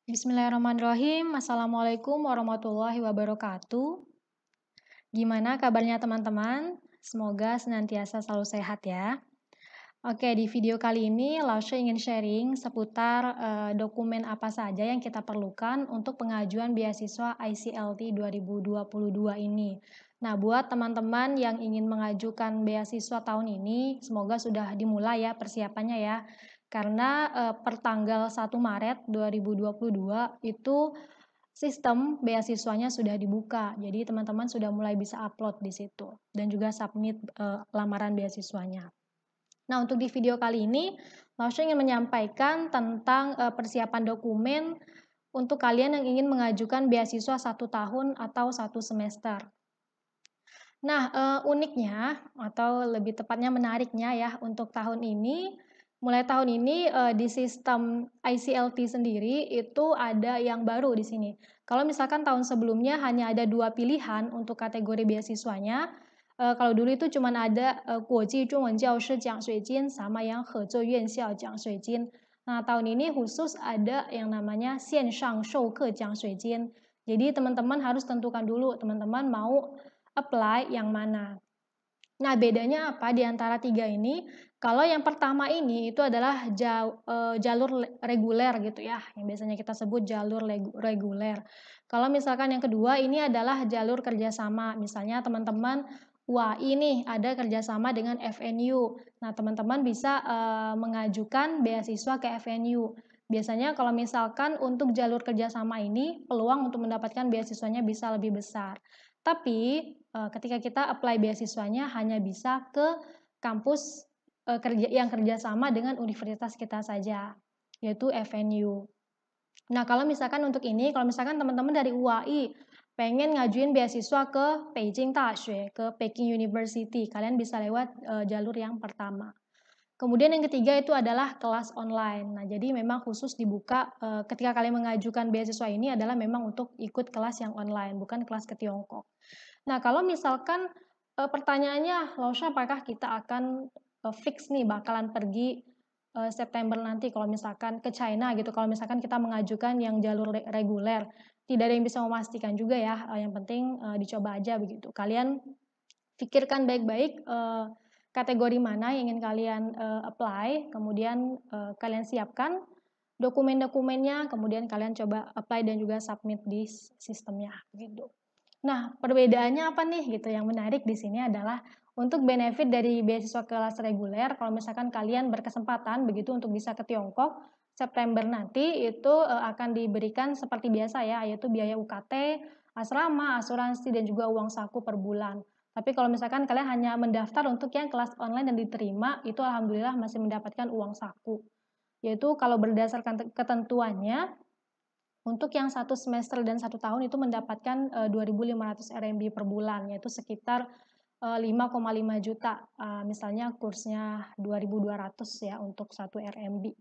Bismillahirrahmanirrahim. Assalamualaikum warahmatullahi wabarakatuh. Gimana kabarnya teman-teman? Semoga senantiasa selalu sehat ya. Oke, di video kali ini Lausha ingin sharing seputar dokumen apa saja yang kita perlukan untuk pengajuan beasiswa ICLT 2022 ini. Nah, buat teman-teman yang ingin mengajukan beasiswa tahun ini, semoga sudah dimulai ya persiapannya ya. Karena per tanggal 1 Maret 2022 itu sistem beasiswanya sudah dibuka. Jadi teman-teman sudah mulai bisa upload di situ dan juga submit lamaran beasiswanya. Nah, untuk di video kali ini, Lausha ingin menyampaikan tentang persiapan dokumen untuk kalian yang ingin mengajukan beasiswa 1 tahun atau 1 semester. Nah, uniknya atau lebih tepatnya menariknya ya untuk tahun ini, mulai tahun ini di sistem ICLT sendiri itu ada yang baru di sini. Kalau misalkan tahun sebelumnya hanya ada 2 pilihan untuk kategori beasiswanya, kalau dulu itu cuma ada Guoji Zhongwen Jiaoshi Jiangsuijin sama yang Hezhou Yuanxiao Jiangsuijin. Nah, tahun ini khusus ada yang namanya Xianshang Shouke Jiangsuijin. Jadi teman-teman harus tentukan dulu teman-teman mau apply yang mana. Nah, bedanya apa di antara tiga ini? Kalau yang pertama ini itu adalah jalur reguler gitu ya, yang biasanya kita sebut jalur reguler. Kalau misalkan yang kedua ini adalah jalur kerjasama, misalnya teman-teman UAI nih ada kerjasama dengan FNU. Nah, teman-teman bisa mengajukan beasiswa ke FNU. Biasanya kalau misalkan untuk jalur kerjasama ini peluang untuk mendapatkan beasiswanya bisa lebih besar. Tapi ketika kita apply beasiswanya hanya bisa ke kampus yang kerjasama dengan universitas kita saja, yaitu FNU. Nah, kalau misalkan untuk ini, kalau misalkan teman-teman dari UAI pengen ngajuin beasiswa ke Beijing Daxue, ke Peking University, kalian bisa lewat jalur yang pertama. Kemudian yang ketiga itu adalah kelas online. Nah, jadi memang khusus dibuka ketika kalian mengajukan beasiswa ini adalah memang untuk ikut kelas yang online, bukan kelas ke Tiongkok. Nah, kalau misalkan pertanyaannya, Lausha, apakah kita akan fix nih bakalan pergi September nanti kalau misalkan ke China gitu, kalau misalkan kita mengajukan yang jalur reguler, tidak ada yang bisa memastikan juga ya, yang penting dicoba aja begitu. Kalian pikirkan baik-baik kategori mana yang ingin kalian apply, kemudian kalian siapkan dokumen-dokumennya, kemudian kalian coba apply dan juga submit di sistemnya gitu. Nah, perbedaannya apa nih gitu? Yang menarik di sini adalah untuk benefit dari beasiswa kelas reguler, kalau misalkan kalian berkesempatan begitu untuk bisa ke Tiongkok, September nanti itu akan diberikan seperti biasa ya, yaitu biaya UKT, asrama, asuransi, dan juga uang saku per bulan. Tapi kalau misalkan kalian hanya mendaftar untuk yang kelas online dan diterima, itu alhamdulillah masih mendapatkan uang saku. Yaitu kalau berdasarkan ketentuannya, untuk yang 1 semester dan 1 tahun itu mendapatkan 2.500 RMB per bulan, yaitu sekitar 5,5 juta. Misalnya kursnya 2.200 ya untuk 1 RMB.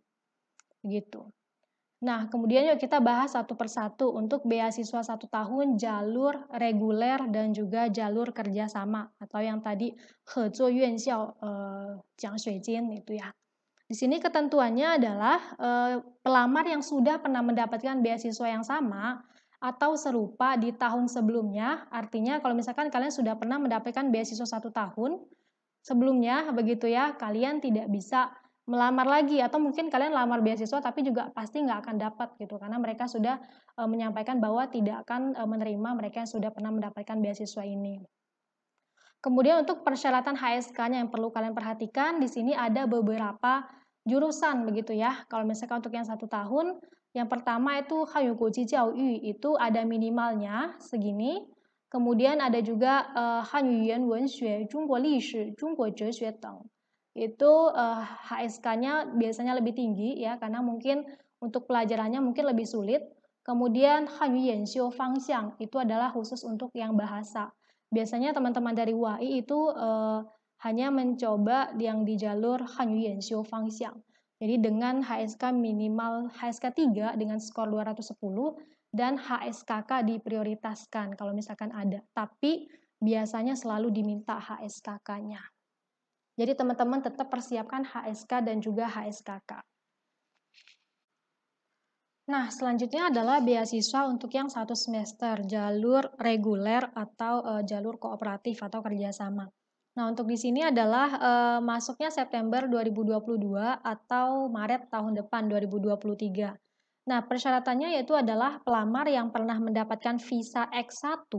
Begitu. Nah, kemudian yuk kita bahas satu persatu untuk beasiswa 1 tahun, jalur reguler dan juga jalur kerjasama atau yang tadi Hezhou Yuanxiao Jiangsuijin itu ya. Di sini ketentuannya adalah pelamar yang sudah pernah mendapatkan beasiswa yang sama atau serupa di tahun sebelumnya, artinya kalau misalkan kalian sudah pernah mendapatkan beasiswa 1 tahun sebelumnya, begitu ya, kalian tidak bisa melamar lagi atau mungkin kalian lamar beasiswa tapi juga pasti nggak akan dapat gitu karena mereka sudah menyampaikan bahwa tidak akan menerima mereka yang sudah pernah mendapatkan beasiswa ini. Kemudian untuk persyaratan HSK-nya yang perlu kalian perhatikan, di sini ada beberapa jurusan begitu ya. Kalau misalkan untuk yang 1 tahun, yang pertama itu Hanyu Guoji Jiaoyu itu ada minimalnya segini. Kemudian ada juga Hanyu Yuan Wenxue, Zhongguo Lishi, Zhongguo Zhexue Teng. Itu HSK-nya biasanya lebih tinggi ya karena mungkin untuk pelajarannya mungkin lebih sulit. Kemudian Hanyu Yanxiu Fangxiang itu adalah khusus untuk yang bahasa. Biasanya teman-teman dari UAI itu hanya mencoba yang di jalur Hanyu Yanxiu Fangxiang. Jadi dengan HSK minimal HSK 3 dengan skor 210 dan HSKK diprioritaskan kalau misalkan ada. Tapi biasanya selalu diminta HSKK-nya. Jadi teman-teman tetap persiapkan HSK dan juga HSKK. Nah, selanjutnya adalah beasiswa untuk yang 1 semester, jalur reguler atau jalur kooperatif atau kerjasama. Nah, untuk di sini adalah masuknya September 2022 atau Maret tahun depan 2023. Nah, persyaratannya yaitu adalah pelamar yang pernah mendapatkan visa X1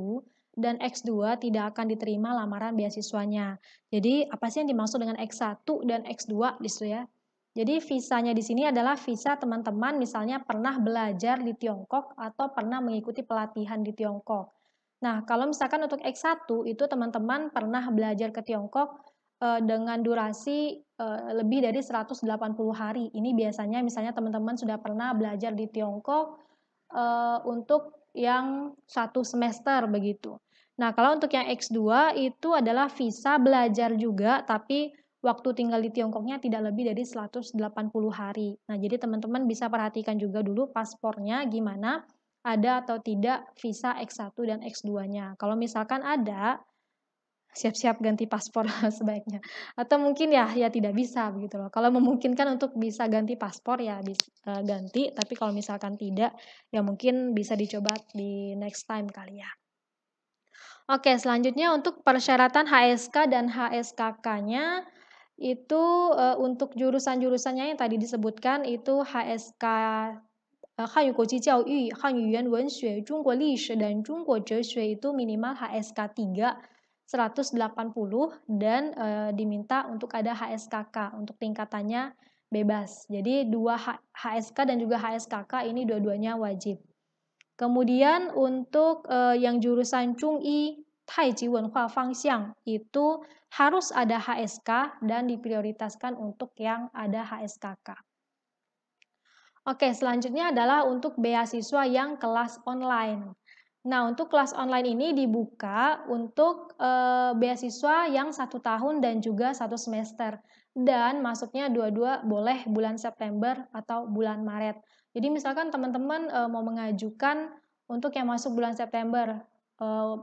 dan X2 tidak akan diterima lamaran beasiswanya. Jadi, apa sih yang dimaksud dengan X1 dan X2 di situ ya? Jadi visanya di sini adalah visa teman-teman misalnya pernah belajar di Tiongkok atau pernah mengikuti pelatihan di Tiongkok. Nah, kalau misalkan untuk X1 itu teman-teman pernah belajar ke Tiongkok dengan durasi lebih dari 180 hari. Ini biasanya misalnya teman-teman sudah pernah belajar di Tiongkok untuk yang 1 semester begitu. Nah, kalau untuk yang X2 itu adalah visa belajar juga, tapi waktu tinggal di Tiongkoknya tidak lebih dari 180 hari. Nah, jadi teman-teman bisa perhatikan juga dulu paspornya gimana, ada atau tidak visa X1 dan X2-nya. Kalau misalkan ada, siap-siap ganti paspor sebaiknya. Atau mungkin ya tidak bisa begitu loh. Kalau memungkinkan untuk bisa ganti paspor ya ganti, tapi kalau misalkan tidak ya mungkin bisa dicoba di next time kali ya. Oke, selanjutnya untuk persyaratan HSK dan HSKK-nya itu untuk jurusan-jurusannya yang tadi disebutkan itu HSK Hanyu Guoji Jiaoyu, Hanyu Yuan Wenxue, Zhongguo Lishi, dan Zhongguo Zhexue itu minimal HSK 3 180 dan diminta untuk ada HSKK untuk tingkatannya bebas. Jadi dua HSK dan juga HSKK ini dua-duanya wajib. Kemudian untuk yang jurusan Chungyi Taiji Wenhua Fangxiang itu harus ada HSK dan diprioritaskan untuk yang ada HSKK. Oke, selanjutnya adalah untuk beasiswa yang kelas online. Nah, untuk kelas online ini dibuka untuk beasiswa yang 1 tahun dan juga 1 semester. Dan masuknya dua-dua boleh bulan September atau bulan Maret. Jadi misalkan teman-teman mau mengajukan untuk yang masuk bulan September,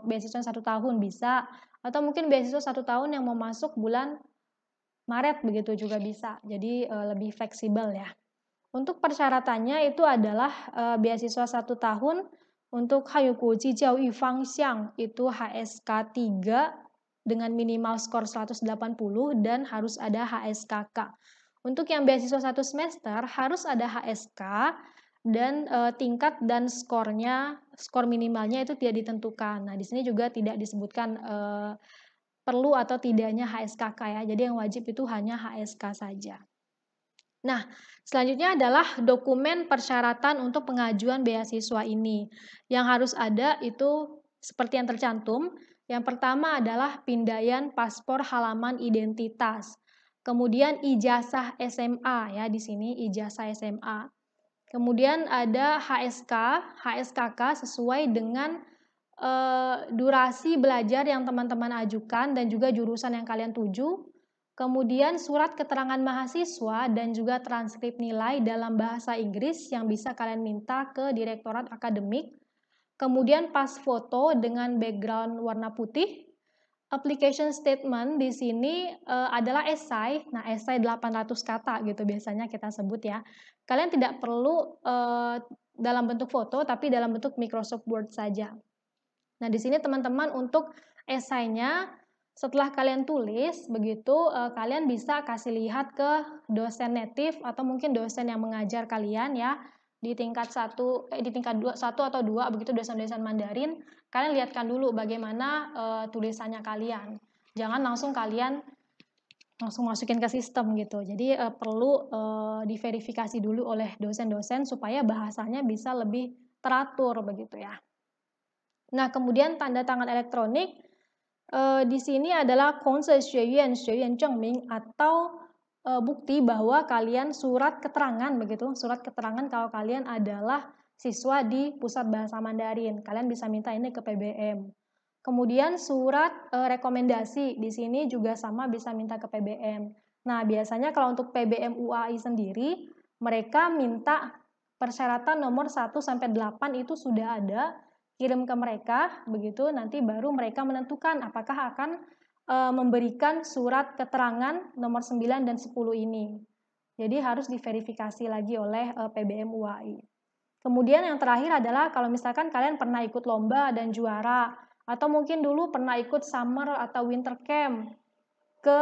beasiswa 1 tahun bisa, atau mungkin beasiswa 1 tahun yang mau masuk bulan Maret begitu juga bisa. Jadi lebih fleksibel ya. Untuk persyaratannya itu adalah beasiswa 1 tahun untuk Hayuguji Jiaoyu Fangxiang itu HSK 3 dengan minimal skor 180 dan harus ada HSKK. Untuk yang beasiswa 1 semester harus ada HSK dan tingkat dan skornya, skor minimalnya itu tidak ditentukan. Nah, di sini juga tidak disebutkan perlu atau tidaknya HSKK ya. Jadi yang wajib itu hanya HSK saja. Nah, selanjutnya adalah dokumen persyaratan untuk pengajuan beasiswa ini. Yang harus ada itu seperti yang tercantum. Yang pertama adalah pindaian paspor halaman identitas. Kemudian ijazah SMA ya di sini ijazah SMA. Kemudian ada HSK, HSKK sesuai dengan durasi belajar yang teman-teman ajukan dan juga jurusan yang kalian tuju. Kemudian surat keterangan mahasiswa dan juga transkrip nilai dalam bahasa Inggris yang bisa kalian minta ke Direktorat Akademik. Kemudian pas foto dengan background warna putih. Application statement di sini adalah esai. Nah, esai 800 kata gitu biasanya kita sebut ya. Kalian tidak perlu dalam bentuk foto tapi dalam bentuk Microsoft Word saja. Nah, di sini teman-teman untuk esainya setelah kalian tulis begitu kalian bisa kasih lihat ke dosen native atau mungkin dosen yang mengajar kalian ya di tingkat 1 atau 2 begitu dosen-dosen Mandarin. Kalian lihatkan dulu bagaimana tulisannya kalian. Jangan langsung kalian langsung masukin ke sistem gitu. Jadi perlu diverifikasi dulu oleh dosen-dosen supaya bahasanya bisa lebih teratur begitu ya. Nah, kemudian tanda tangan elektronik di sini adalah Kongse Xueyuan Zhengming atau bukti bahwa kalian surat keterangan begitu, surat keterangan kalau kalian adalah siswa di Pusat Bahasa Mandarin. Kalian bisa minta ini ke PBM. Kemudian surat rekomendasi di sini juga sama bisa minta ke PBM. Nah, biasanya kalau untuk PBM UAI sendiri, mereka minta persyaratan nomor 1 sampai 8 itu sudah ada, kirim ke mereka, begitu nanti baru mereka menentukan apakah akan memberikan surat keterangan nomor 9 dan 10 ini. Jadi harus diverifikasi lagi oleh PBM UAI. Kemudian yang terakhir adalah kalau misalkan kalian pernah ikut lomba dan juara, atau mungkin dulu pernah ikut summer atau winter camp ke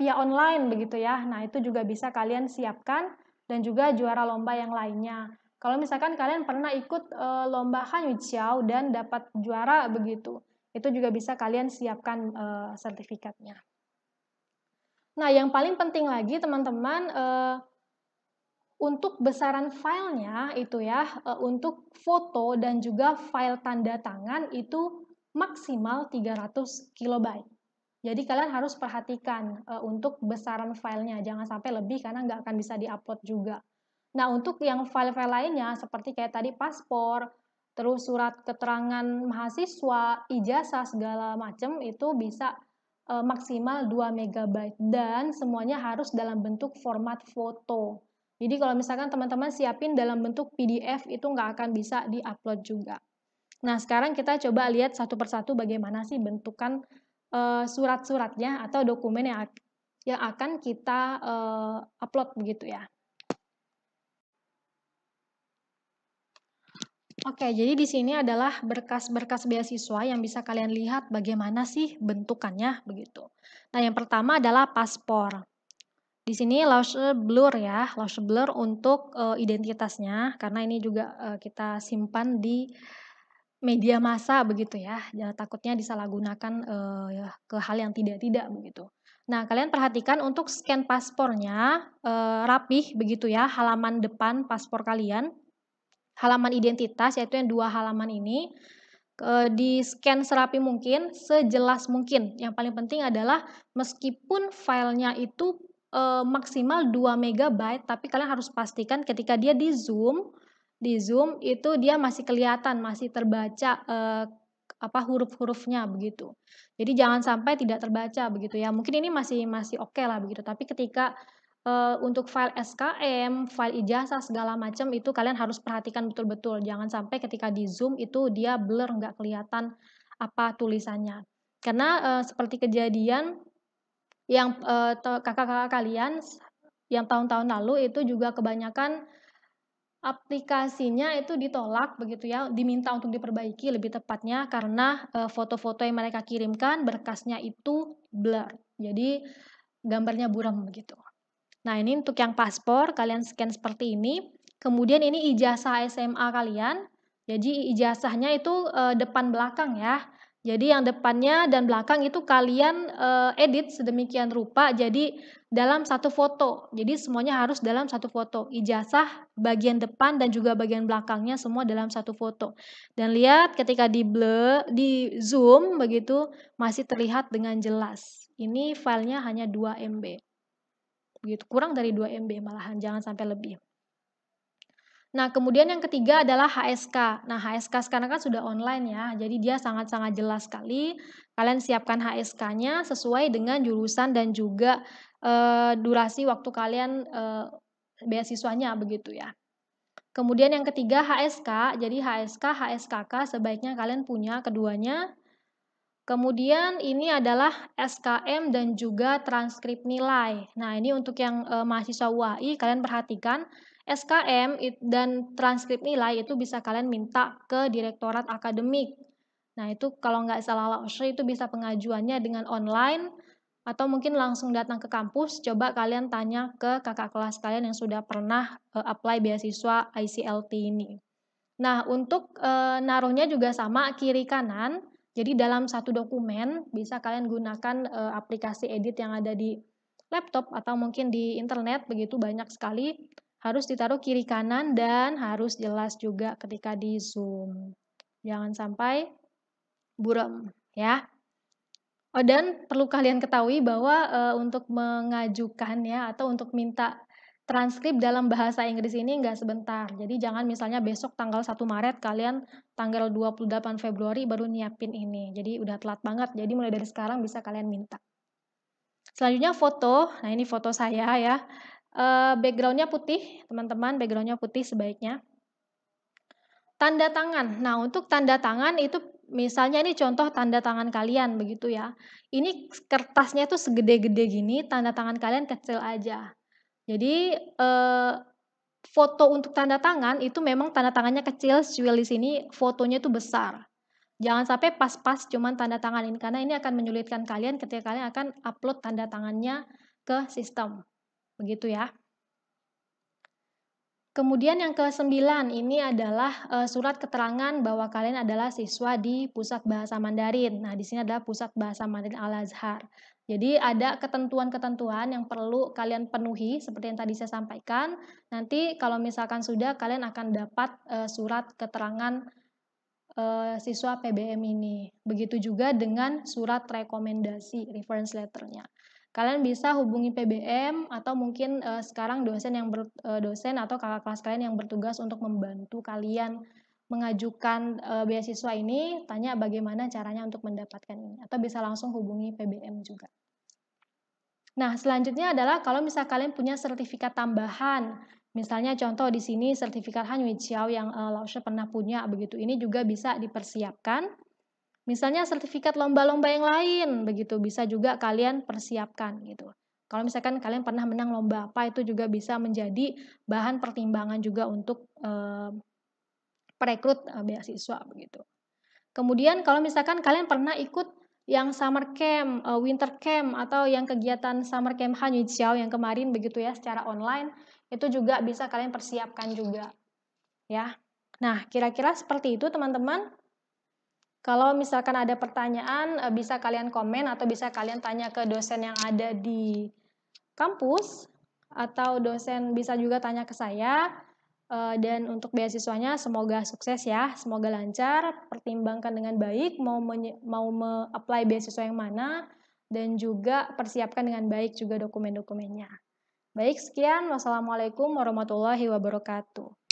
via online begitu ya. Nah, itu juga bisa kalian siapkan dan juga juara lomba yang lainnya. Kalau misalkan kalian pernah ikut lomba Hanyuqiao dan dapat juara begitu, itu juga bisa kalian siapkan sertifikatnya. Nah, yang paling penting lagi teman-teman, untuk besaran filenya itu ya, untuk foto dan juga file tanda tangan itu maksimal 300 kilobyte. Jadi kalian harus perhatikan untuk besaran filenya, jangan sampai lebih karena nggak akan bisa diupload juga. Nah, untuk yang file-file lainnya seperti kayak tadi paspor, terus surat keterangan mahasiswa, ijazah segala macam itu bisa maksimal 2 MB dan semuanya harus dalam bentuk format foto. Jadi kalau misalkan teman-teman siapin dalam bentuk PDF itu nggak akan bisa diupload juga. Nah, sekarang kita coba lihat satu persatu bagaimana sih bentukan surat-suratnya atau dokumen yang akan kita upload begitu ya. Oke, jadi di sini adalah berkas-berkas beasiswa yang bisa kalian lihat bagaimana sih bentukannya begitu. Nah, yang pertama adalah paspor. Di sini Lausche blur ya, Lausche blur untuk identitasnya karena ini juga kita simpan di media massa begitu ya. Jangan takutnya disalahgunakan ke hal yang tidak-tidak begitu. Nah, kalian perhatikan untuk scan paspornya rapih begitu ya, halaman depan paspor kalian, halaman identitas yaitu yang 2 halaman ini di-scan serapi mungkin, sejelas mungkin. Yang paling penting adalah meskipun filenya itu maksimal 2 MB, tapi kalian harus pastikan ketika dia di-zoom itu dia masih kelihatan, masih terbaca huruf-hurufnya begitu. Jadi jangan sampai tidak terbaca begitu ya. Mungkin ini masih oke lah begitu, tapi ketika untuk file SKM, file ijazah segala macam itu kalian harus perhatikan betul-betul. Jangan sampai ketika di-zoom itu dia blur, nggak kelihatan apa tulisannya. Karena seperti kejadian yang kakak-kakak kalian yang tahun-tahun lalu itu juga kebanyakan aplikasinya itu ditolak begitu ya, diminta untuk diperbaiki lebih tepatnya karena foto-foto yang mereka kirimkan berkasnya itu blur. Jadi gambarnya buram begitu. Nah, ini untuk yang paspor, kalian scan seperti ini. Kemudian ini ijazah SMA kalian. Jadi ijazahnya itu depan belakang ya. Jadi yang depannya dan belakang itu kalian edit sedemikian rupa jadi dalam satu foto. Jadi semuanya harus dalam satu foto. Ijazah bagian depan dan juga bagian belakangnya semua dalam satu foto. Dan lihat ketika di zoom begitu masih terlihat dengan jelas. Ini filenya hanya 2 MB. Begitu, kurang dari 2 MB malahan, jangan sampai lebih. Nah, kemudian yang ketiga adalah HSK. Nah, HSK sekarang kan sudah online ya, jadi dia sangat-sangat jelas sekali. Kalian siapkan HSK-nya sesuai dengan jurusan dan juga durasi waktu kalian beasiswanya begitu ya. Kemudian yang ketiga HSK, jadi HSK, HSKK sebaiknya kalian punya keduanya. Kemudian ini adalah SKM dan juga transkrip nilai. Nah, ini untuk yang mahasiswa UAI, kalian perhatikan SKM dan transkrip nilai itu bisa kalian minta ke Direktorat Akademik. Nah, itu kalau nggak salah Lausche itu bisa pengajuannya dengan online atau mungkin langsung datang ke kampus. Coba kalian tanya ke kakak kelas kalian yang sudah pernah apply beasiswa ICLT ini. Nah, untuk naruhnya juga sama kiri kanan. Jadi dalam satu dokumen bisa kalian gunakan aplikasi edit yang ada di laptop atau mungkin di internet, begitu banyak sekali. Harus ditaruh kiri kanan dan harus jelas juga ketika di zoom. Jangan sampai buram ya. Oh, dan perlu kalian ketahui bahwa untuk mengajukan ya atau untuk minta transkrip dalam bahasa Inggris ini nggak sebentar. Jadi jangan misalnya besok tanggal 1 Maret kalian tanggal 28 Februari baru nyiapin ini. Jadi udah telat banget. Jadi mulai dari sekarang bisa kalian minta. Selanjutnya foto. Nah, ini foto saya ya. Backgroundnya putih, teman-teman. Backgroundnya putih sebaiknya. Tanda tangan. Nah, untuk tanda tangan itu misalnya ini contoh tanda tangan kalian begitu ya. Ini kertasnya tuh segede-gede gini, tanda tangan kalian kecil aja. Jadi foto untuk tanda tangan itu memang tanda tangannya kecil, secuil di sini fotonya itu besar. Jangan sampai pas-pas cuman tanda tanganin, karena ini akan menyulitkan kalian ketika kalian akan upload tanda tangannya ke sistem. Begitu ya. Kemudian yang ke-9 ini adalah surat keterangan bahwa kalian adalah siswa di Pusat Bahasa Mandarin. Nah, di sini adalah Pusat Bahasa Mandarin Al-Azhar. Jadi ada ketentuan-ketentuan yang perlu kalian penuhi seperti yang tadi saya sampaikan. Nanti kalau misalkan sudah, kalian akan dapat surat keterangan siswa PBM ini. Begitu juga dengan surat rekomendasi, reference letternya. Kalian bisa hubungi PBM atau mungkin sekarang dosen atau kakak kelas kalian yang bertugas untuk membantu kalian mengajukan beasiswa ini, tanya bagaimana caranya untuk mendapatkan ini, atau bisa langsung hubungi PBM juga. Nah, selanjutnya adalah kalau misal kalian punya sertifikat tambahan, misalnya contoh di sini sertifikat Hanweijiao yang Laushe pernah punya, begitu ini juga bisa dipersiapkan. Misalnya sertifikat lomba-lomba yang lain, begitu bisa juga kalian persiapkan gitu. Kalau misalkan kalian pernah menang lomba apa, itu juga bisa menjadi bahan pertimbangan juga untuk perekrut beasiswa begitu. Kemudian kalau misalkan kalian pernah ikut yang summer camp, winter camp, atau yang kegiatan summer camp Hanweijiao yang kemarin begitu ya secara online, itu juga bisa kalian persiapkan juga ya. Nah, kira-kira seperti itu teman-teman. Kalau misalkan ada pertanyaan, bisa kalian komen atau bisa kalian tanya ke dosen yang ada di kampus, atau dosen bisa juga tanya ke saya. Dan untuk beasiswanya semoga sukses ya, semoga lancar, pertimbangkan dengan baik mau apply beasiswa yang mana, dan juga persiapkan dengan baik juga dokumen-dokumennya. Baik, sekian. Wassalamualaikum warahmatullahi wabarakatuh.